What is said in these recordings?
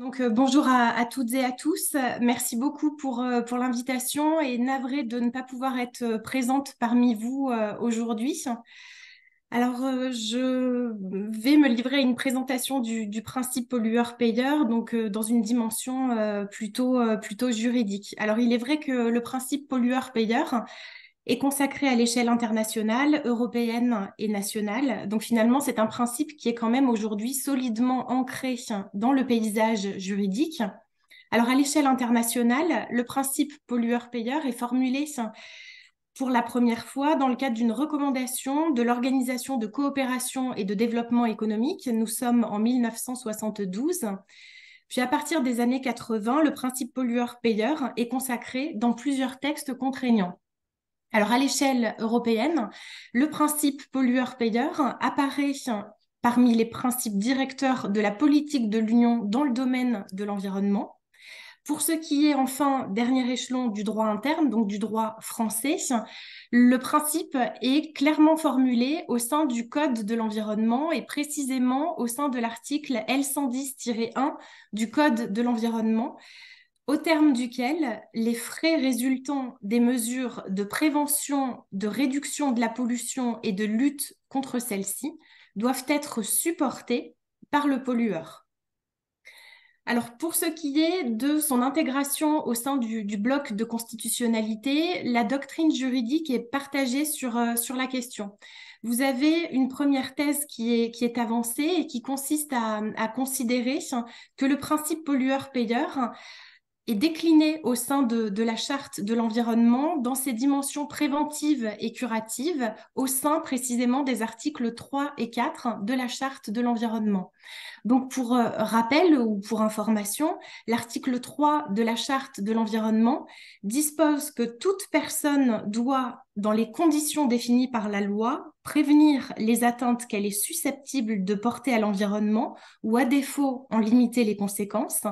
Bonjour à toutes et à tous. Merci beaucoup pour l'invitation et navrée de ne pas pouvoir être présente parmi vous aujourd'hui. Je vais me livrer à une présentation du principe pollueur-payeur, dans une dimension plutôt juridique. Alors, il est vrai que le principe pollueur-payeur est consacré à l'échelle internationale, européenne et nationale. Donc finalement, c'est un principe qui est quand même aujourd'hui solidement ancré dans le paysage juridique. Alors à l'échelle internationale, le principe pollueur-payeur est formulé pour la première fois dans le cadre d'une recommandation de l'Organisation de coopération et de développement économique. Nous sommes en 1972. Puis à partir des années 80, le principe pollueur-payeur est consacré dans plusieurs textes contraignants. Alors, à l'échelle européenne, le principe pollueur-payeur apparaît parmi les principes directeurs de la politique de l'Union dans le domaine de l'environnement. Pour ce qui est enfin dernier échelon du droit interne, donc du droit français, le principe est clairement formulé au sein du Code de l'environnement et précisément au sein de l'article L110-1 du Code de l'environnement, au terme duquel les frais résultant des mesures de prévention, de réduction de la pollution et de lutte contre celle-ci doivent être supportés par le pollueur. Alors, pour ce qui est de son intégration au sein du bloc de constitutionnalité, la doctrine juridique est partagée sur la question. Vous avez une première thèse qui est avancée et qui consiste à considérer que le principe pollueur-payeur est décliné au sein de la charte de l'environnement dans ses dimensions préventives et curatives au sein précisément des articles 3 et 4 de la charte de l'environnement. Donc pour rappel ou pour information, l'article 3 de la charte de l'environnement dispose que toute personne doit, dans les conditions définies par la loi, prévenir les atteintes qu'elle est susceptible de porter à l'environnement ou à défaut en limiter les conséquences.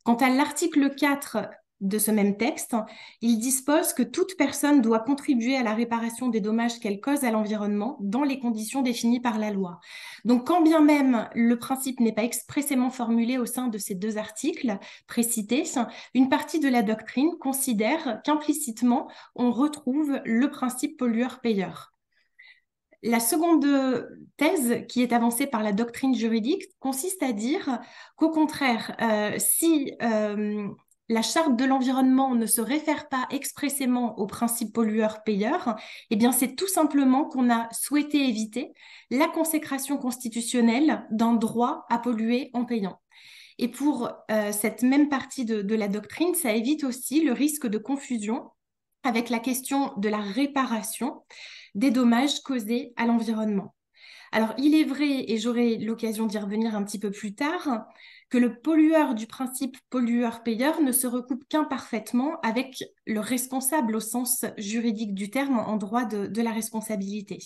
Quant à l'article 4 de ce même texte, il dispose que toute personne doit contribuer à la réparation des dommages qu'elle cause à l'environnement dans les conditions définies par la loi. Donc, quand bien même le principe n'est pas expressément formulé au sein de ces deux articles précités, une partie de la doctrine considère qu'implicitement, on retrouve le principe pollueur-payeur. La seconde thèse qui est avancée par la doctrine juridique consiste à dire qu'au contraire, si la charte de l'environnement ne se réfère pas expressément au principe pollueur-payeur, eh bien c'est tout simplement qu'on a souhaité éviter la consécration constitutionnelle d'un droit à polluer en payant. Et pour cette même partie de la doctrine, ça évite aussi le risque de confusion avec la question de la réparation des dommages causés à l'environnement. Alors, il est vrai, et j'aurai l'occasion d'y revenir un petit peu plus tard, que le pollueur du principe pollueur-payeur ne se recoupe qu'imparfaitement avec le responsable au sens juridique du terme en droit de la responsabilité.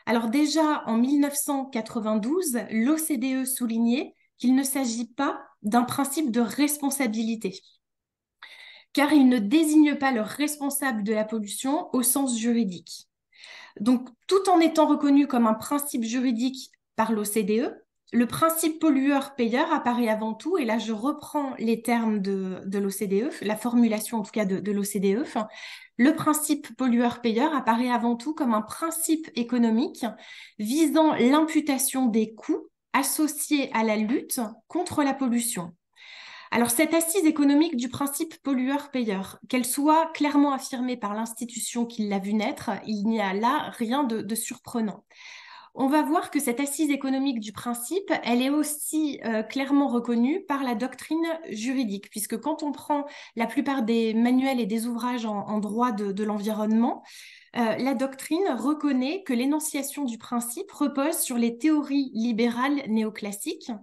Alors déjà, en 1992, l'OCDE soulignait qu'il ne s'agit pas d'un principe de responsabilité, car il ne désigne pas le responsable de la pollution au sens juridique. Donc, tout en étant reconnu comme un principe juridique par l'OCDE, le principe pollueur-payeur apparaît avant tout, et là je reprends les termes de l'OCDE, la formulation en tout cas de l'OCDE, le principe pollueur-payeur apparaît avant tout comme un principe économique visant l'imputation des coûts associés à la lutte contre la pollution. Alors, cette assise économique du principe pollueur-payeur, qu'elle soit clairement affirmée par l'institution qui l'a vu naître, il n'y a là rien de surprenant. On va voir que cette assise économique du principe, elle est aussi clairement reconnue par la doctrine juridique, puisque quand on prend la plupart des manuels et des ouvrages en droit de l'environnement, la doctrine reconnaît que l'énonciation du principe repose sur les théories libérales néoclassiques.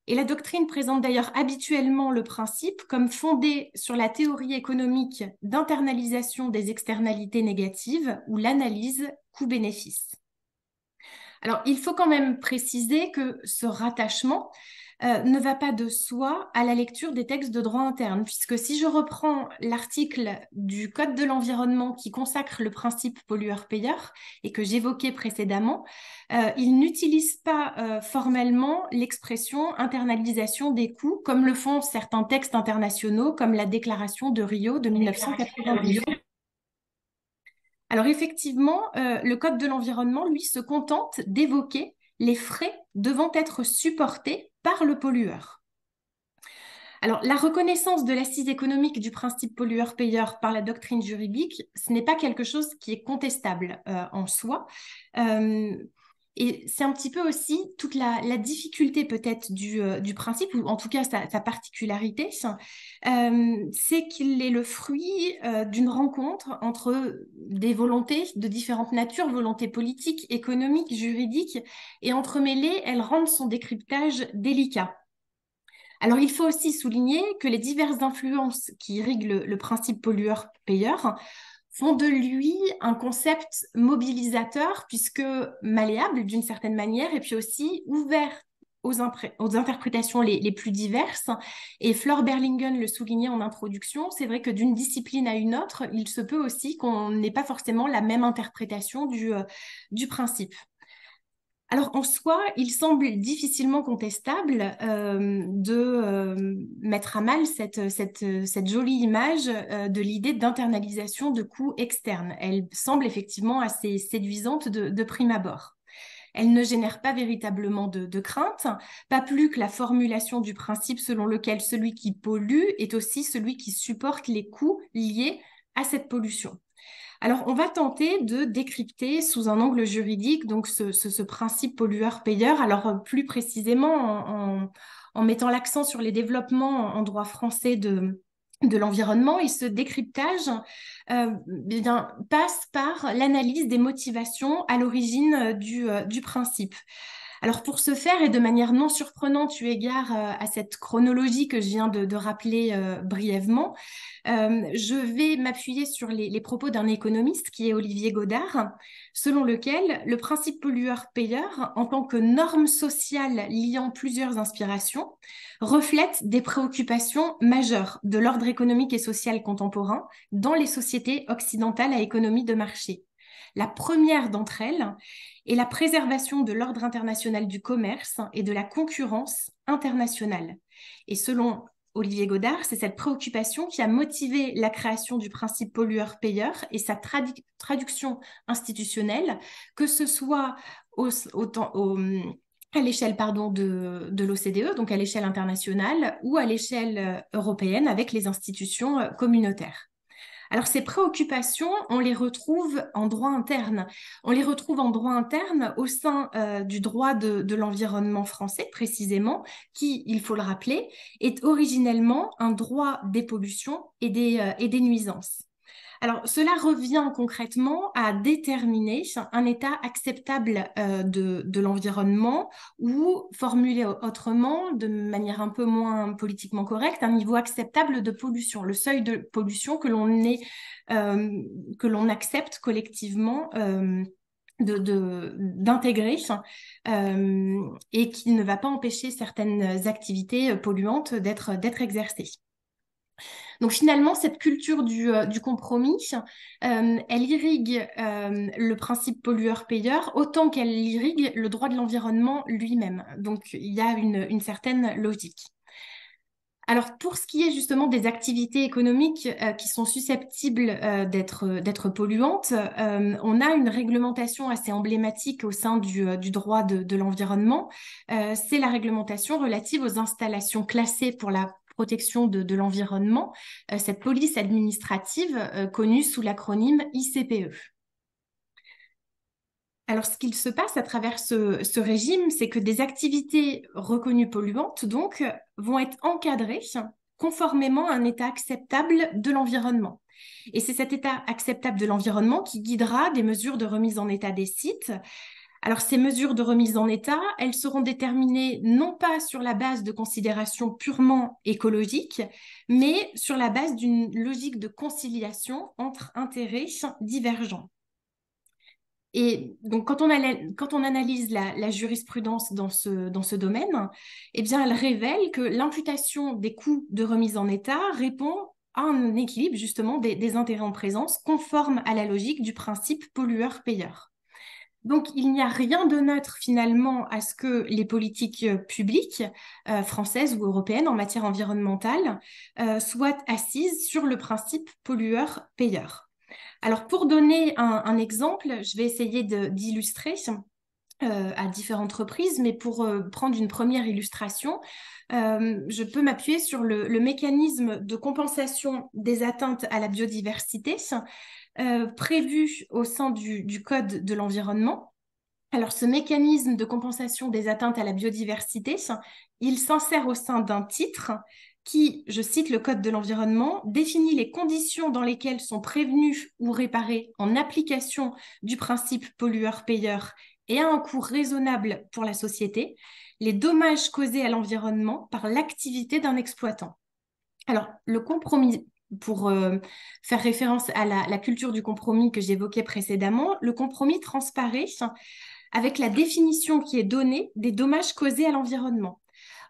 Et la doctrine présente d'ailleurs habituellement le principe comme fondé sur la théorie économique d'internalisation des externalités négatives ou l'analyse coût-bénéfice. Alors, il faut quand même préciser que ce rattachement ne va pas de soi à la lecture des textes de droit interne, puisque si je reprends l'article du Code de l'environnement qui consacre le principe pollueur-payeur et que j'évoquais précédemment, il n'utilise pas formellement l'expression internalisation des coûts, comme le font certains textes internationaux, comme la déclaration de Rio de 1992. Alors effectivement, le Code de l'environnement, lui, se contente d'évoquer les frais devant être supportés par le pollueur. Alors, la reconnaissance de l'assise économique du principe pollueur-payeur par la doctrine juridique, ce n'est pas quelque chose qui est contestable en soi. Euh, et c'est un petit peu aussi toute la difficulté peut-être du principe, ou en tout cas sa particularité, c'est qu'il est le fruit d'une rencontre entre des volontés de différentes natures, volontés politiques, économiques, juridiques, et entremêlées, elles rendent son décryptage délicat. Alors, il faut aussi souligner que les diverses influences qui irriguent le principe pollueur-payeur font de lui un concept mobilisateur, puisque malléable d'une certaine manière, et puis aussi ouvert aux interprétations les plus diverses. Et Flore Berlingen le soulignait en introduction, c'est vrai que d'une discipline à une autre, il se peut aussi qu'on n'ait pas forcément la même interprétation du principe. Alors en soi, il semble difficilement contestable de mettre à mal cette jolie image de l'idée d'internalisation de coûts externes. Elle semble effectivement assez séduisante de prime abord. Elle ne génère pas véritablement de crainte, pas plus que la formulation du principe selon lequel celui qui pollue est aussi celui qui supporte les coûts liés à cette pollution. Alors, on va tenter de décrypter sous un angle juridique donc ce principe pollueur-payeur. Alors, plus précisément, en mettant l'accent sur les développements en droit français de l'environnement, et ce décryptage passe par l'analyse des motivations à l'origine du principe. Alors pour ce faire, et de manière non surprenante eu égard à cette chronologie que je viens de rappeler brièvement, je vais m'appuyer sur les propos d'un économiste qui est Olivier Godard, selon lequel le principe pollueur-payeur, en tant que norme sociale liant plusieurs inspirations, reflète des préoccupations majeures de l'ordre économique et social contemporain dans les sociétés occidentales à économie de marché. La première d'entre elles est la préservation de l'ordre international du commerce et de la concurrence internationale. Et selon Olivier Godard, c'est cette préoccupation qui a motivé la création du principe pollueur-payeur et sa traduction institutionnelle, que ce soit à l'échelle de l'OCDE, donc à l'échelle internationale, ou à l'échelle européenne avec les institutions communautaires. Alors, ces préoccupations, on les retrouve en droit interne. On les retrouve en droit interne au sein du droit de l'environnement français, précisément, qui, il faut le rappeler, est originellement un droit des pollutions et des nuisances. Alors, cela revient concrètement à déterminer un état acceptable de l'environnement ou, formulé autrement, de manière un peu moins politiquement correcte, un niveau acceptable de pollution, le seuil de pollution que l'on accepte collectivement d'intégrer et qui ne va pas empêcher certaines activités polluantes d'être exercées. Donc finalement, cette culture du compromis, elle irrigue le principe pollueur-payeur autant qu'elle irrigue le droit de l'environnement lui-même. Donc il y a une certaine logique. Alors pour ce qui est justement des activités économiques qui sont susceptibles d'être polluantes, on a une réglementation assez emblématique au sein du droit de l'environnement. C'est la réglementation relative aux installations classées pour la protection de l'environnement, cette police administrative connue sous l'acronyme ICPE. Alors, ce qu'il se passe à travers ce régime, c'est que des activités reconnues polluantes, donc, vont être encadrées conformément à un état acceptable de l'environnement. Et c'est cet état acceptable de l'environnement qui guidera des mesures de remise en état des sites. Alors, ces mesures de remise en état, elles seront déterminées non pas sur la base de considérations purement écologiques, mais sur la base d'une logique de conciliation entre intérêts divergents. Et donc, quand on analyse la jurisprudence dans ce domaine, eh bien, elle révèle que l'imputation des coûts de remise en état répond à un équilibre justement des intérêts en présence conforme à la logique du principe pollueur-payeur. Donc, il n'y a rien de neutre finalement à ce que les politiques publiques françaises ou européennes en matière environnementale soient assises sur le principe pollueur-payeur. Alors, pour donner un exemple, je vais essayer d'illustrer à différentes reprises, mais pour prendre une première illustration, je peux m'appuyer sur le mécanisme de compensation des atteintes à la biodiversité prévu au sein du Code de l'environnement. Alors, ce mécanisme de compensation des atteintes à la biodiversité, il s'insère au sein d'un titre qui, je cite le Code de l'environnement, définit les conditions dans lesquelles sont prévenus ou réparés en application du principe pollueur-payeur et à un coût raisonnable pour la société, les dommages causés à l'environnement par l'activité d'un exploitant. Alors, le compromis, pour faire référence à la culture du compromis que j'évoquais précédemment, le compromis transparaît avec la définition qui est donnée des dommages causés à l'environnement.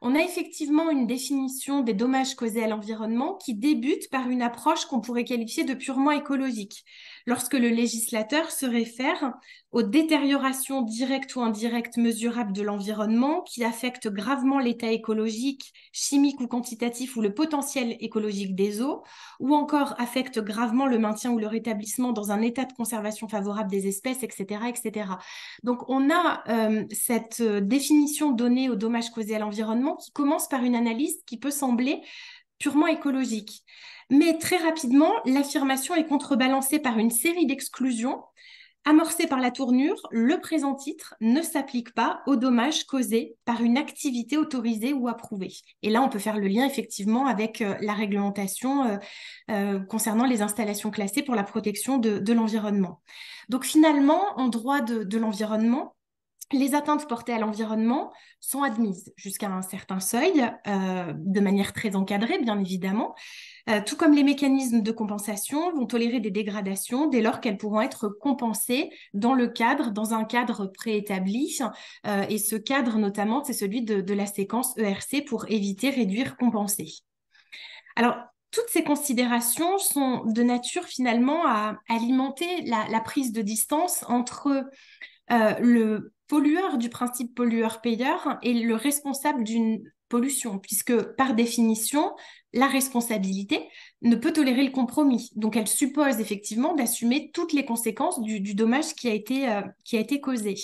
On a effectivement une définition des dommages causés à l'environnement qui débute par une approche qu'on pourrait qualifier de purement écologique, lorsque le législateur se réfère aux détériorations directes ou indirectes mesurables de l'environnement qui affectent gravement l'état écologique, chimique ou quantitatif ou le potentiel écologique des eaux, ou encore affectent gravement le maintien ou le rétablissement dans un état de conservation favorable des espèces, etc. etc. Donc, on a cette définition donnée aux dommages causés à l'environnement qui commence par une analyse qui peut sembler purement écologique. Mais très rapidement, l'affirmation est contrebalancée par une série d'exclusions. Amorcée par la tournure, le présent titre ne s'applique pas aux dommages causés par une activité autorisée ou approuvée. Et là, on peut faire le lien effectivement avec la réglementation concernant les installations classées pour la protection de l'environnement. Donc finalement, en droit de l'environnement, les atteintes portées à l'environnement sont admises jusqu'à un certain seuil, de manière très encadrée, bien évidemment, tout comme les mécanismes de compensation vont tolérer des dégradations dès lors qu'elles pourront être compensées dans un cadre préétabli. Et ce cadre, notamment, c'est celui de la séquence ERC pour éviter, réduire, compenser. Alors, toutes ces considérations sont de nature finalement à alimenter la prise de distance entre le pollueur du principe pollueur-payeur est le responsable d'une pollution, puisque par définition, la responsabilité ne peut tolérer le compromis. Donc, elle suppose effectivement d'assumer toutes les conséquences du dommage qui a été causé.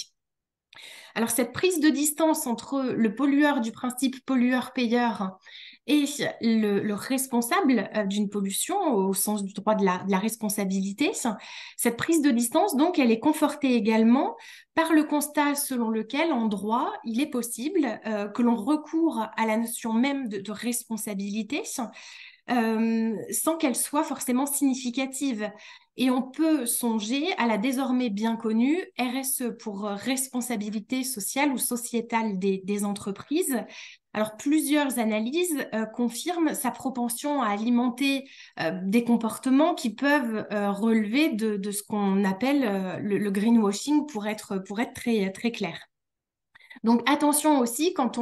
Alors, cette prise de distance entre le pollueur du principe pollueur-payeur et le responsable d'une pollution au sens du droit de la responsabilité, cette prise de distance, donc, elle est confortée également par le constat selon lequel, en droit, il est possible que l'on recourt à la notion même de responsabilité sans qu'elle soit forcément significative. Et on peut songer à la désormais bien connue RSE pour responsabilité sociale ou sociétale des entreprises. Alors, plusieurs analyses confirment sa propension à alimenter des comportements qui peuvent relever de ce qu'on appelle le greenwashing pour être très, très clair. Donc, attention aussi quand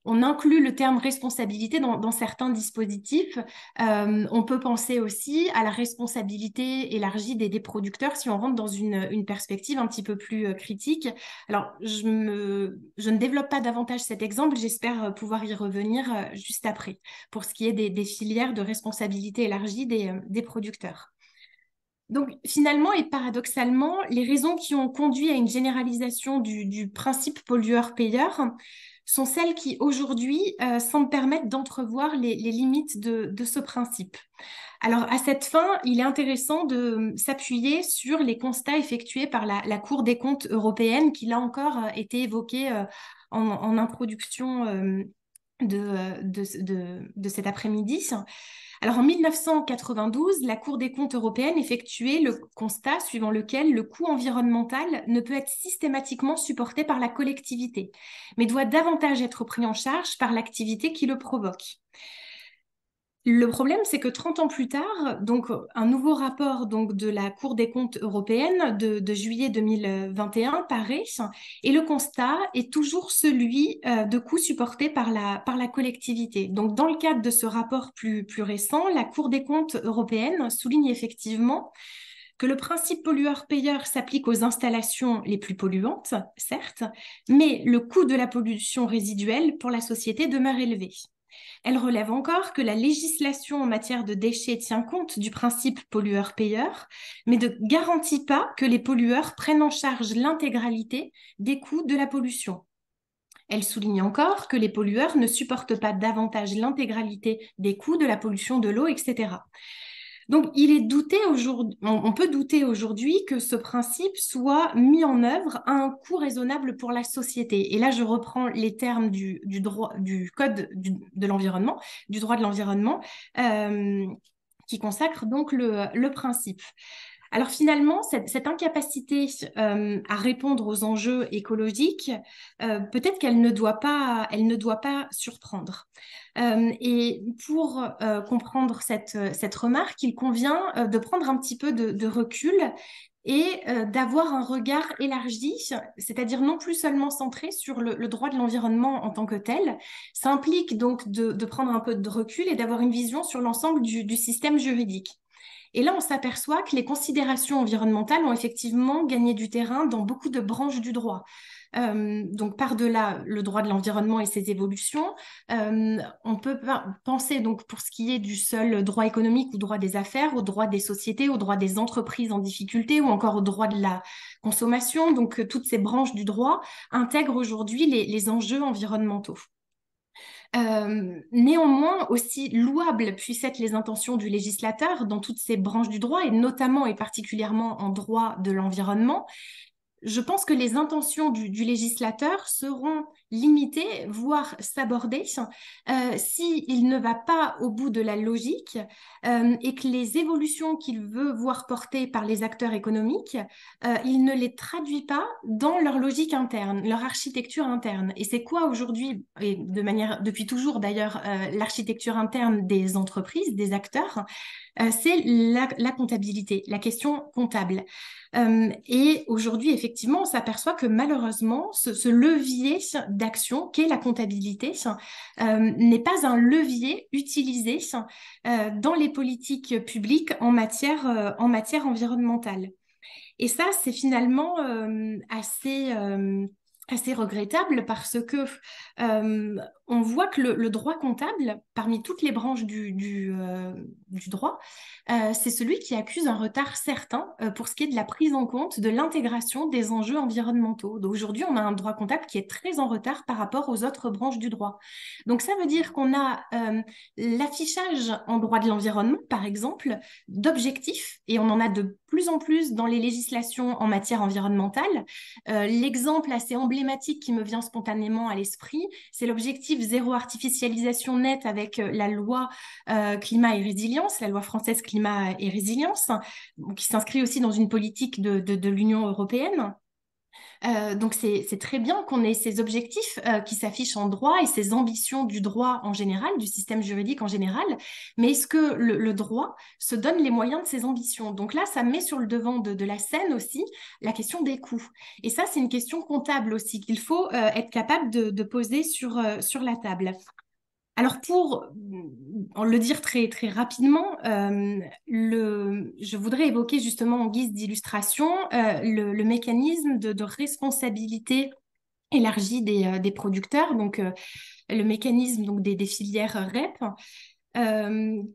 on inclut le terme responsabilité dans certains dispositifs. On peut penser aussi à la responsabilité élargie des producteurs si on rentre dans une perspective un petit peu plus critique. Alors, je ne développe pas davantage cet exemple, j'espère pouvoir y revenir juste après, pour ce qui est des filières de responsabilité élargie des producteurs. Donc, finalement et paradoxalement, les raisons qui ont conduit à une généralisation du principe pollueur-payeur sont celles qui, aujourd'hui, semblent permettre d'entrevoir les limites de ce principe. Alors, à cette fin, il est intéressant de s'appuyer sur les constats effectués par la Cour des comptes européenne, qui, là encore, été évoquée en introduction de cet après-midi. Alors en 1992, la Cour des comptes européenne effectuait le constat suivant lequel le coût environnemental ne peut être systématiquement supporté par la collectivité, mais doit davantage être pris en charge par l'activité qui le provoque. Le problème, c'est que 30 ans plus tard, donc un nouveau rapport donc, de la Cour des comptes européenne de juillet 2021 paraît, et le constat est toujours celui de coûts supportés par la collectivité. Donc, dans le cadre de ce rapport plus récent, la Cour des comptes européenne souligne effectivement que le principe pollueur-payeur s'applique aux installations les plus polluantes, certes, mais le coût de la pollution résiduelle pour la société demeure élevé. Elle relève encore que la législation en matière de déchets tient compte du principe pollueur-payeur, mais ne garantit pas que les pollueurs prennent en charge l'intégralité des coûts de la pollution. Elle souligne encore que les pollueurs ne supportent pas davantage l'intégralité des coûts de la pollution de l'eau, etc. Donc, il est douté aujourd'hui, on peut douter aujourd'hui que ce principe soit mis en œuvre à un coût raisonnable pour la société. Et là, je reprends les termes du droit, du code de l'environnement, du droit de l'environnement, euh, qui consacre donc le principe. Alors finalement, cette incapacité à répondre aux enjeux écologiques, peut-être elle ne doit pas surprendre. Et pour comprendre cette remarque, il convient de prendre un petit peu de recul et d'avoir un regard élargi, c'est-à-dire non plus seulement centré sur le droit de l'environnement en tant que tel. Ça implique donc de prendre un peu de recul et d'avoir une vision sur l'ensemble du système juridique. Et là, on s'aperçoit que les considérations environnementales ont effectivement gagné du terrain dans beaucoup de branches du droit. Donc, par-delà le droit de l'environnement et ses évolutions, on peut penser, donc, pour ce qui est du seul droit économique ou droit des affaires, au droit des sociétés, au droit des entreprises en difficulté ou encore au droit de la consommation. Donc, toutes ces branches du droit intègrent aujourd'hui les enjeux environnementaux. Néanmoins, aussi louables puissent être les intentions du législateur dans toutes ces branches du droit, et notamment et particulièrement en droit de l'environnement, je pense que les intentions du législateur seront limitées, voire s'aborder, s'il ne va pas au bout de la logique et que les évolutions qu'il veut voir portées par les acteurs économiques, il ne les traduit pas dans leur logique interne, leur architecture interne. Et c'est quoi aujourd'hui, et de manière depuis toujours d'ailleurs, l'architecture interne des entreprises, des acteurs, c'est la comptabilité, la question comptable. Et aujourd'hui, effectivement, on s'aperçoit que malheureusement, ce levier d'action qu'est la comptabilité n'est pas un levier utilisé dans les politiques publiques en matière environnementale. Et ça, c'est finalement assez regrettable parce que on voit que le droit comptable, parmi toutes les branches du droit, c'est celui qui accuse un retard certain pour ce qui est de la prise en compte de l'intégration des enjeux environnementaux. Donc aujourd'hui, on a un droit comptable qui est très en retard par rapport aux autres branches du droit. Donc ça veut dire qu'on a l'affichage en droit de l'environnement, par exemple, d'objectifs, et on en a de plus en plus dans les législations en matière environnementale. L'exemple assez emblématique qui me vient spontanément à l'esprit, c'est l'objectif zéro artificialisation nette avec la loi climat et résilience, la loi française climat et résilience, qui s'inscrit aussi dans une politique de l'Union européenne. Donc c'est très bien qu'on ait ces objectifs qui s'affichent en droit et ces ambitions du droit en général, du système juridique en général, mais est-ce que le droit se donne les moyens de ces ambitions? Donc là, ça met sur le devant de la scène aussi la question des coûts. Et ça, c'est une question comptable aussi qu'il faut être capable de poser sur la table. Alors pour le dire très rapidement, je voudrais évoquer justement en guise d'illustration le mécanisme de responsabilité élargie des producteurs, donc le mécanisme donc, des filières REP,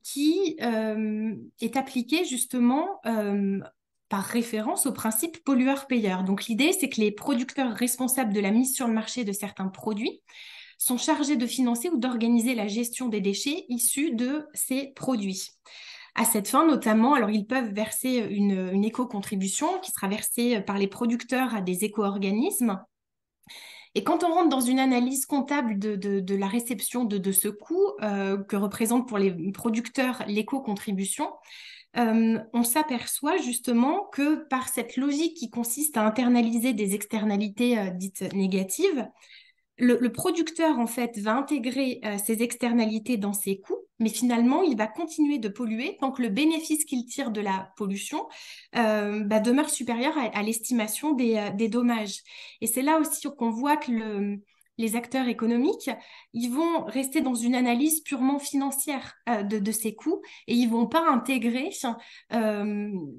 qui est appliqué justement par référence au principe pollueur-payeur. Donc l'idée, c'est que les producteurs responsables de la mise sur le marché de certains produits sont chargés de financer ou d'organiser la gestion des déchets issus de ces produits. À cette fin, notamment, alors ils peuvent verser une éco-contribution qui sera versée par les producteurs à des éco-organismes. Et quand on rentre dans une analyse comptable de la réception de ce coût que représente pour les producteurs l'éco-contribution, on s'aperçoit justement que par cette logique qui consiste à internaliser des externalités dites négatives, Le producteur, en fait, va intégrer ces externalités dans ses coûts, mais finalement, il va continuer de polluer tant que le bénéfice qu'il tire de la pollution demeure supérieur à l'estimation des dommages. Et c'est là aussi qu'on voit que les acteurs économiques, ils vont rester dans une analyse purement financière de ces coûts et ils vont pas intégrer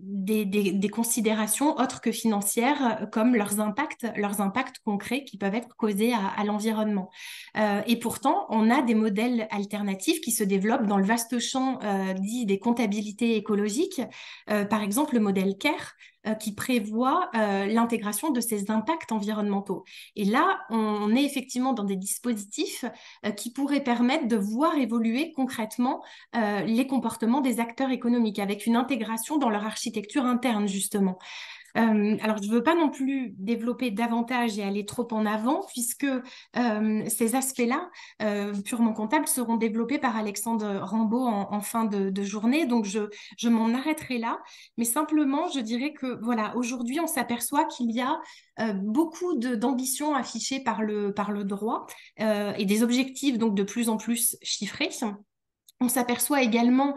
des considérations autres que financières comme leurs impacts concrets qui peuvent être causés à l'environnement. Et pourtant, on a des modèles alternatifs qui se développent dans le vaste champ dit des comptabilités écologiques. Par exemple, le modèle CARE qui prévoit l'intégration de ces impacts environnementaux. Et là, on est effectivement dans des dispositifs qui pourraient permettre de voir évoluer concrètement les comportements des acteurs économiques avec une intégration dans leur architecture interne, justement. Alors, je ne veux pas non plus développer davantage et aller trop en avant, puisque ces aspects-là, purement comptables, seront développés par Alexandre Rambaud en fin de journée. Donc, je m'en arrêterai là. Mais simplement, je dirais que, voilà, aujourd'hui, on s'aperçoit qu'il y a beaucoup d'ambitions affichées par le droit et des objectifs donc de plus en plus chiffrés. On s'aperçoit également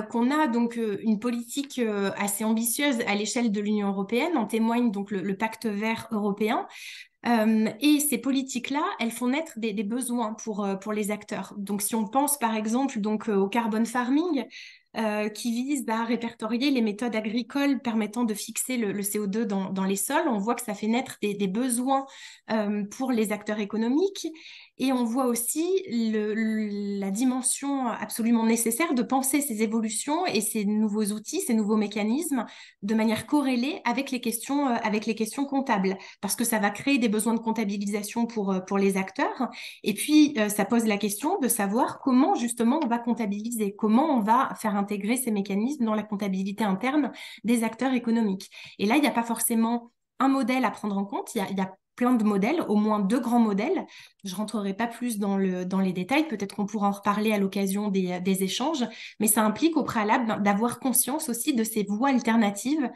qu'on a donc une politique assez ambitieuse à l'échelle de l'Union européenne. En témoigne donc le pacte vert européen. Et ces politiques-là, elles font naître des besoins pour les acteurs. Donc, si on pense par exemple donc, au carbon farming, qui vise à répertorier les méthodes agricoles permettant de fixer le CO2 dans les sols, on voit que ça fait naître des besoins pour les acteurs économiques. Et on voit aussi la dimension absolument nécessaire de penser ces évolutions et ces nouveaux outils, ces nouveaux mécanismes de manière corrélée avec les questions comptables, parce que ça va créer des besoins de comptabilisation pour les acteurs. Et puis, ça pose la question de savoir comment justement on va comptabiliser, comment on va faire intégrer ces mécanismes dans la comptabilité interne des acteurs économiques. Et là, il n'y a pas forcément un modèle à prendre en compte, il y a plein de modèles, au moins deux grands modèles. Je rentrerai pas plus dans les détails, peut-être qu'on pourra en reparler à l'occasion des échanges, mais ça implique au préalable d'avoir conscience aussi de ces voies alternatives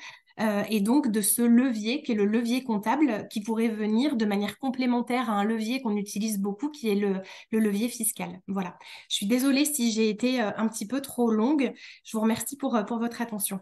et donc de ce levier qui est le levier comptable qui pourrait venir de manière complémentaire à un levier qu'on utilise beaucoup qui est le levier fiscal. Voilà. Je suis désolée si j'ai été un petit peu trop longue. Je vous remercie pour votre attention.